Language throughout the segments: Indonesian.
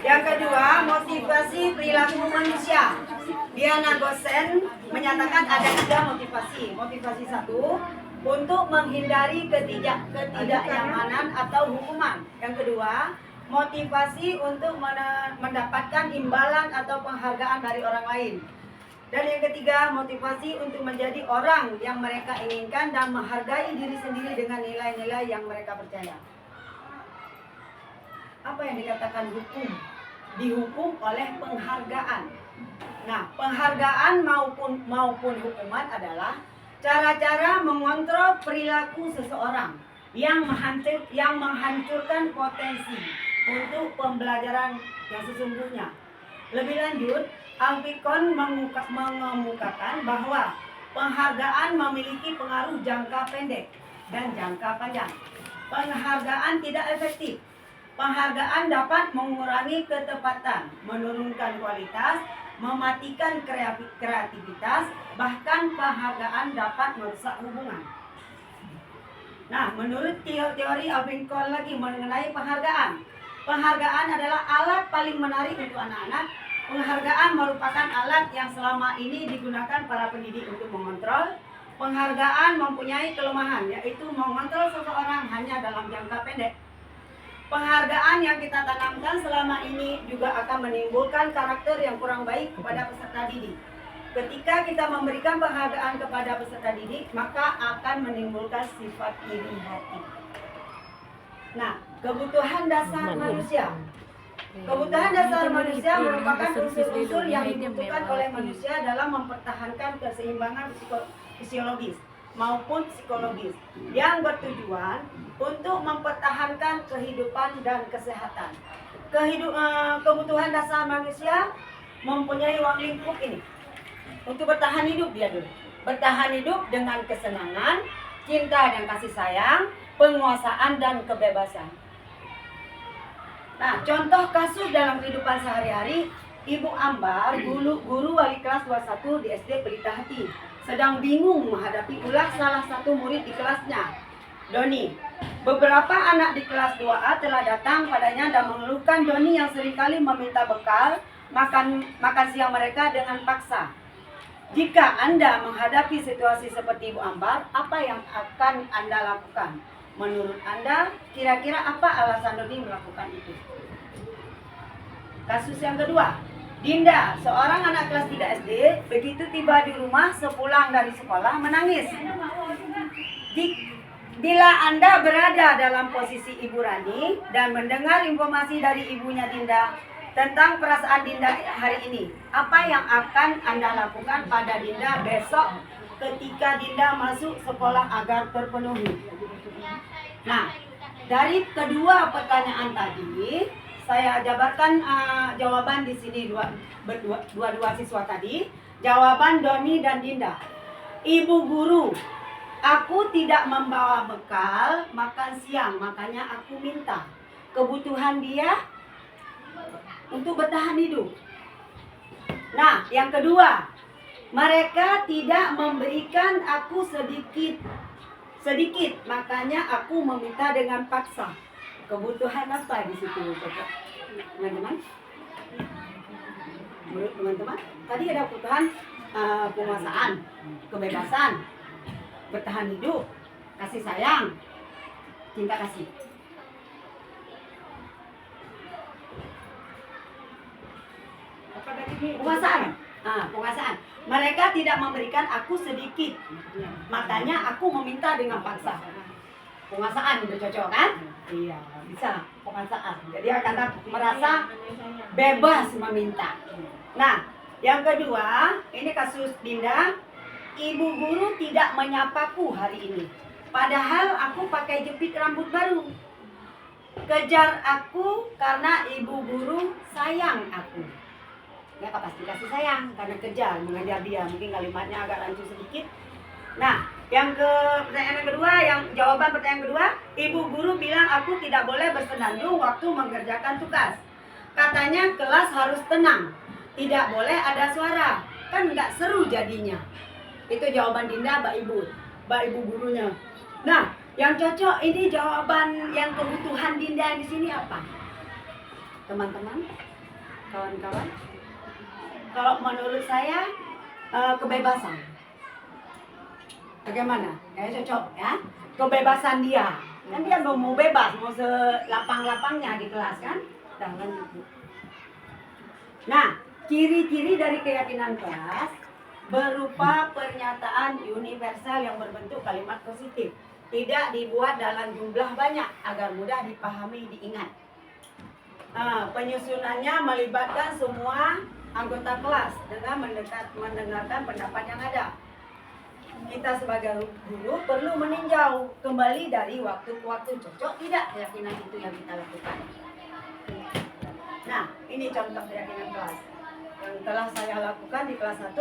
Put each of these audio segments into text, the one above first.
Yang kedua, motivasi perilaku manusia. Diana Gosen menyatakan ada 3 motivasi. Motivasi 1, untuk menghindari ketidaknyamanan atau hukuman. Yang kedua, motivasi untuk mendapatkan imbalan atau penghargaan dari orang lain. Dan yang ketiga, motivasi untuk menjadi orang yang mereka inginkan dan menghargai diri sendiri dengan nilai-nilai yang mereka percaya. Apa yang dikatakan hukum? Dihukum oleh penghargaan. Nah, penghargaan maupun hukuman adalah cara-cara mengontrol perilaku seseorang yang menghancurkan potensi untuk pembelajaran yang sesungguhnya. Lebih lanjut, Alpicon mengemukakan bahwa penghargaan memiliki pengaruh jangka pendek dan jangka panjang. Penghargaan tidak efektif. Penghargaan dapat mengurangi ketepatan, menurunkan kualitas, mematikan kreativitas, bahkan penghargaan dapat merusak hubungan. Nah, menurut teori Alpicon lagi mengenai penghargaan. Penghargaan adalah alat paling menarik untuk anak-anak. Penghargaan merupakan alat yang selama ini digunakan para pendidik untuk mengontrol. Penghargaan mempunyai kelemahan, yaitu mengontrol seseorang hanya dalam jangka pendek. Penghargaan yang kita tanamkan selama ini juga akan menimbulkan karakter yang kurang baik kepada peserta didik. Ketika kita memberikan penghargaan kepada peserta didik, maka akan menimbulkan sifat iri hati. Nah, kebutuhan dasar manusia. Kebutuhan dasar manusia merupakan unsur-unsur yang dibutuhkan oleh manusia dalam mempertahankan keseimbangan fisiologis maupun psikologis yang bertujuan untuk mempertahankan kehidupan dan kesehatan. Kebutuhan dasar manusia mempunyai ruang lingkup ini untuk bertahan hidup dia dulu. Bertahan hidup dengan kesenangan, cinta dan kasih sayang, penguasaan dan kebebasan. Nah, contoh kasus dalam kehidupan sehari-hari, Ibu Ambar, guru wali kelas 21 di SD Pelita Hati, sedang bingung menghadapi ulah salah satu murid di kelasnya, Doni. Beberapa anak di kelas 2A telah datang padanya dan mengeluhkan Doni yang seringkali meminta bekal makan siang mereka dengan paksa. Jika Anda menghadapi situasi seperti Ibu Ambar, apa yang akan Anda lakukan? Menurut Anda, kira-kira apa alasan Doni melakukan itu? Kasus yang kedua, Dinda, seorang anak kelas 3 SD, begitu tiba di rumah sepulang dari sekolah menangis. Bila Anda berada dalam posisi Ibu Rani dan mendengar informasi dari ibunya Dinda tentang perasaan Dinda hari ini, apa yang akan Anda lakukan pada Dinda besok ketika Dinda masuk sekolah agar terpenuhi? Nah, dari kedua pertanyaan tadi, saya jabarkan jawaban di sini dua siswa tadi. Jawaban Doni dan Dinda. Ibu guru, aku tidak membawa bekal makan siang, makanya aku minta. Kebutuhan dia untuk bertahan hidup. Nah, yang kedua, mereka tidak memberikan aku sedikit, makanya aku meminta dengan paksa. Kebutuhan apa di situ, teman-teman? Menurut teman-teman, tadi ada kebutuhan penguasaan, kebebasan, bertahan hidup, kasih sayang, cinta kasih. Apa tadi? Penguasaan. Penguasaan. Mereka tidak memberikan aku sedikit, makanya aku meminta dengan paksa. Penguasaan udah cocok kan? Iya, bisa penguasaan. Jadi akan merasa bebas meminta. Nah, yang kedua, ini kasus Dinda. Ibu guru tidak menyapaku hari ini. Padahal aku pakai jepit rambut baru. Kejar aku karena ibu guru sayang aku. Ya, pasti kasih sayang karena kejar, mengejar dia. Mungkin kalimatnya agak rancu sedikit. Nah, pertanyaan yang kedua, jawaban pertanyaan kedua, ibu guru bilang aku tidak boleh bersenandung waktu mengerjakan tugas. Katanya kelas harus tenang, tidak boleh ada suara, kan nggak seru jadinya. Itu jawaban Dinda, Mbak Ibu gurunya. Nah, yang cocok ini jawaban yang kebutuhan Dinda di sini apa? Teman-teman, kawan-kawan? Kalau menurut saya kebebasan. Bagaimana? Ya cocok ya. Kebebasan dia. Kan dia mau bebas, mau selapang-lapangnya di kelas kan? Jangan gitu. Nah, ciri-ciri dari keyakinan kelas berupa pernyataan universal yang berbentuk kalimat positif. Tidak dibuat dalam jumlah banyak agar mudah dipahami, diingat. Penyusunannya melibatkan semua anggota kelas dengan mendengarkan pendapat yang ada. Kita sebagai guru perlu meninjau kembali dari waktu ke waktu, cocok tidak keyakinan itu yang kita lakukan. Nah, ini contoh keyakinan kelas yang telah saya lakukan di kelas 1.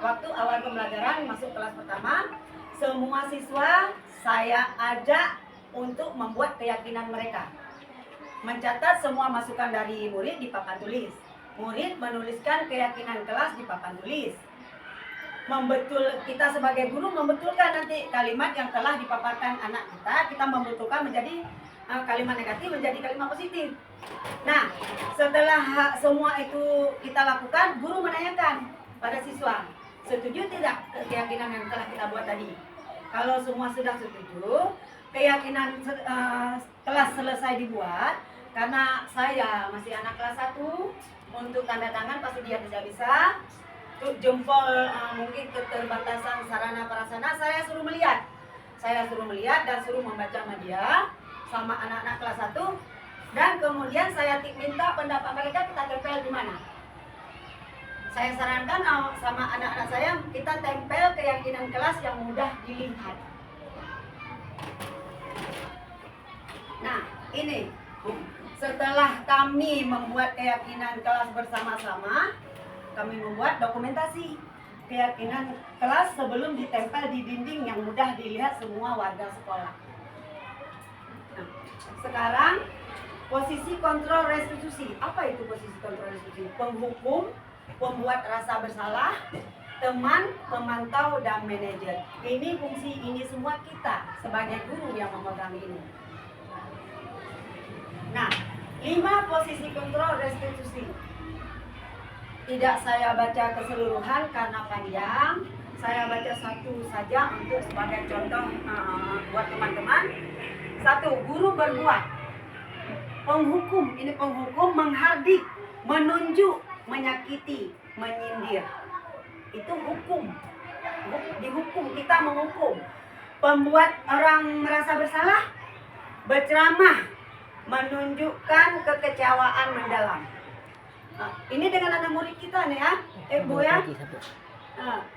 Waktu awal pembelajaran masuk kelas pertama, semua siswa saya ajak untuk membuat keyakinan mereka. Mencatat semua masukan dari murid di papan tulis. Murid menuliskan keyakinan kelas di papan tulis. Kita sebagai guru membetulkan nanti kalimat yang telah dipaparkan anak kita membetulkan menjadi kalimat negatif menjadi kalimat positif. Nah, setelah semua itu kita lakukan, guru menanyakan pada siswa, setuju tidak keyakinan yang telah kita buat tadi? Kalau semua sudah setuju, keyakinan kelas selesai dibuat. Karena saya masih anak kelas 1, untuk tanda tangan pasti dia bisa. Untuk jempol mungkin keterbatasan sarana prasarana, saya suruh melihat. Saya suruh melihat dan suruh membaca sama dia, sama anak-anak kelas 1. Dan kemudian saya minta pendapat mereka, kita tempel di mana. Saya sarankan sama anak-anak saya, kita tempel keyakinan kelas yang mudah dilihat. Nah, ini setelah kami membuat keyakinan kelas bersama-sama, kami membuat dokumentasi keyakinan kelas sebelum ditempel di dinding yang mudah dilihat semua warga sekolah. Nah, sekarang posisi kontrol restitusi. Apa itu posisi kontrol restitusi? Penghukum, pembuat rasa bersalah, teman, pemantau, dan manajer. Ini fungsi ini semua kita sebagai guru yang memegang ini. Nah, 5 posisi kontrol restitusi. Tidak saya baca keseluruhan karena panjang. Saya baca satu saja untuk sebagai contoh buat teman-teman. 1. Guru berbuat. Penghukum, ini penghukum menghardik, menunjuk, menyakiti, menyindir. Itu hukum. Dihukum, kita menghukum. Pembuat orang merasa bersalah, berceramah, menunjukkan kekecewaan mendalam. Nah, ini dengan anak murid kita nih ya, Bu ya.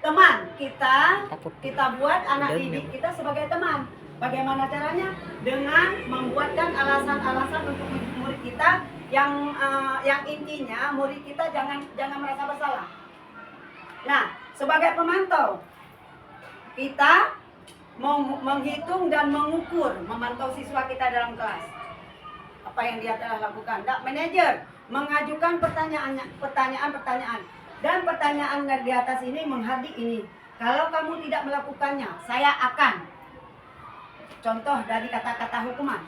Teman kita buat anak didik kita sebagai teman. Bagaimana caranya? Dengan membuatkan alasan-alasan untuk murid kita yang intinya murid kita jangan merasa bersalah. Nah, sebagai pemantau, kita menghitung dan mengukur, memantau siswa kita dalam kelas. Apa yang dia telah lakukan. Nah, manajer mengajukan pertanyaan. Dan pertanyaan di atas ini menghardik ini. Kalau kamu tidak melakukannya, saya akan. Contoh dari kata-kata hukuman.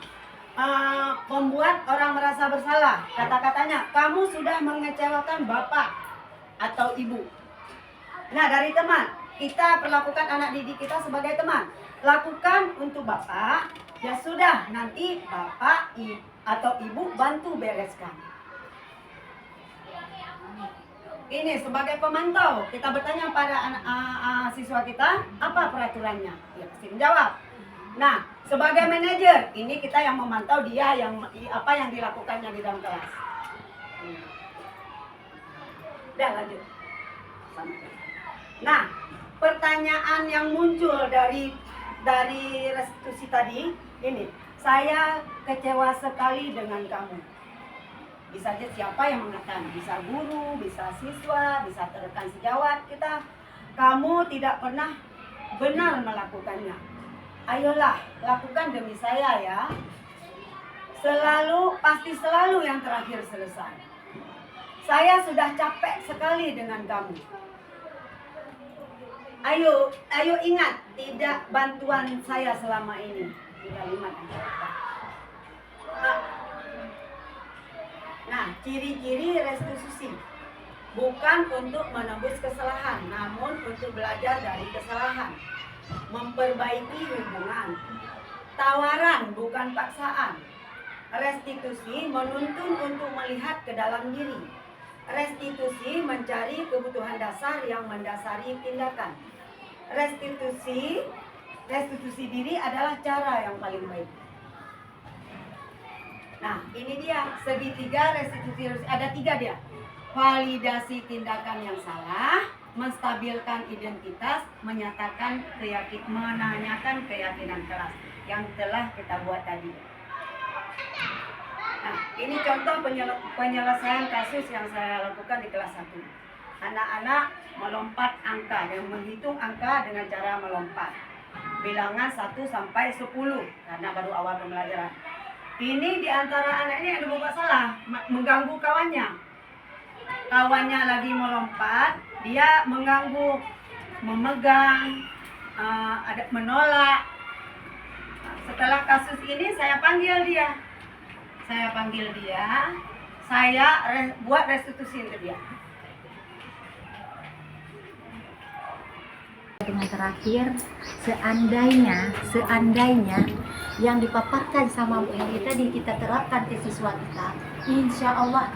Membuat orang merasa bersalah. Kata-katanya, kamu sudah mengecewakan bapak atau ibu. Nah, dari teman, kita perlakukan anak didik kita sebagai teman. Lakukan untuk bapak, ya sudah, nanti bapak atau ibu bantu bereskan. Ini sebagai pemantau, kita bertanya pada siswa kita, apa peraturannya? Dia pasti menjawab. Nah, sebagai manajer, ini kita yang memantau dia apa yang dilakukannya di dalam kelas. Udah lanjut. Nah, pertanyaan yang muncul dari restitusi tadi ini, saya kecewa sekali dengan kamu. Bisa aja siapa yang mengatakan, bisa guru, bisa siswa, bisa rekan sejawat kita. Kamu tidak pernah benar melakukannya. Ayolah, lakukan demi saya ya. Pasti selalu yang terakhir selesai. Saya sudah capek sekali dengan kamu. Ayo ingat, tidak bantuan saya selama ini. Di kalimat yang Nah, ciri-ciri restitusi bukan untuk menebus kesalahan, namun untuk belajar dari kesalahan, memperbaiki hubungan, tawaran bukan paksaan. Restitusi menuntun untuk melihat ke dalam diri. Restitusi mencari kebutuhan dasar yang mendasari tindakan. Restitusi diri adalah cara yang paling baik. Nah, ini dia segitiga restitusi. Ada 3 dia. Validasi tindakan yang salah, menstabilkan identitas, menanyakan keyakinan kelas yang telah kita buat tadi. Nah, ini contoh penyelesaian kasus yang saya lakukan di kelas 1. Anak-anak melompat angka dan menghitung angka dengan cara melompat. Bilangan 1 sampai 10 karena baru awal pembelajaran. Ini di antara anak ini ada beberapa salah, mengganggu kawannya. Kawannya lagi melompat, dia mengganggu, memegang, ada menolak. Setelah kasus ini saya panggil dia. Saya buat restitusi untuk dia. Dengan terakhir, seandainya yang dipaparkan sama Bu Heli tadi kita terapkan ke siswa kita, insya Allah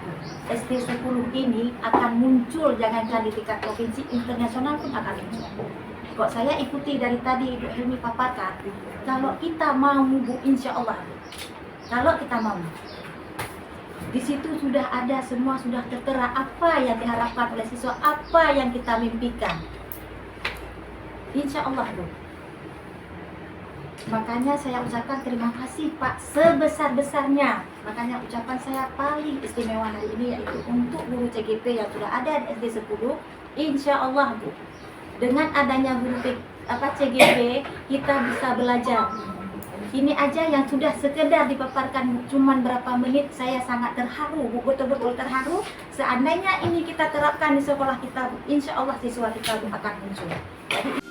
SD 10 ini akan muncul, jangankan di tingkat provinsi, internasional pun akan muncul. Kok saya ikuti dari tadi Ibu Helmi paparkan, kalau kita mau Bu, insya Allah, kalau kita mau, di situ sudah ada semua, sudah tertera apa yang diharapkan oleh siswa, apa yang kita mimpikan. Insya Allah, Bu. Makanya saya ucapkan terima kasih Pak sebesar-besarnya. Makanya ucapan saya paling istimewa hari ini yaitu untuk guru CGP yang sudah ada di SD 10. Insya Allah, Bu, dengan adanya guru CGP kita bisa belajar. Ini aja yang sudah sekedar dipaparkan cuman berapa menit, saya sangat terharu, Bu, betul-betul terharu. Seandainya ini kita terapkan di sekolah kita, insya Allah siswa kita akan muncul. Jadi